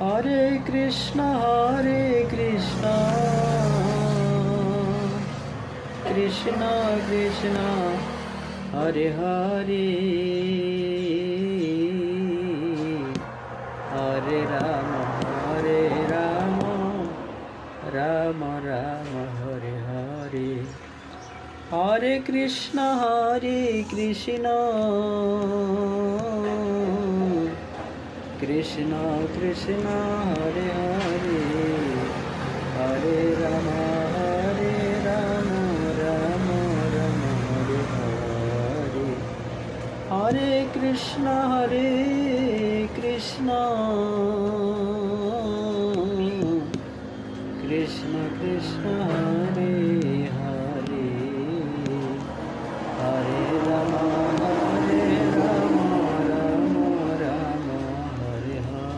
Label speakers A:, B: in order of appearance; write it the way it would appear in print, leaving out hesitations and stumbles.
A: Hare Krishna Krishna Krishna Hare Hare, Hare Ram Ram Ram Hare Hare. Hare Krishna Krishna Krishna Hare Hare, Hare Ram Ram Ram Hare Hare. Hare Krishna Krishna Krishna Hare Hare, Hare Ram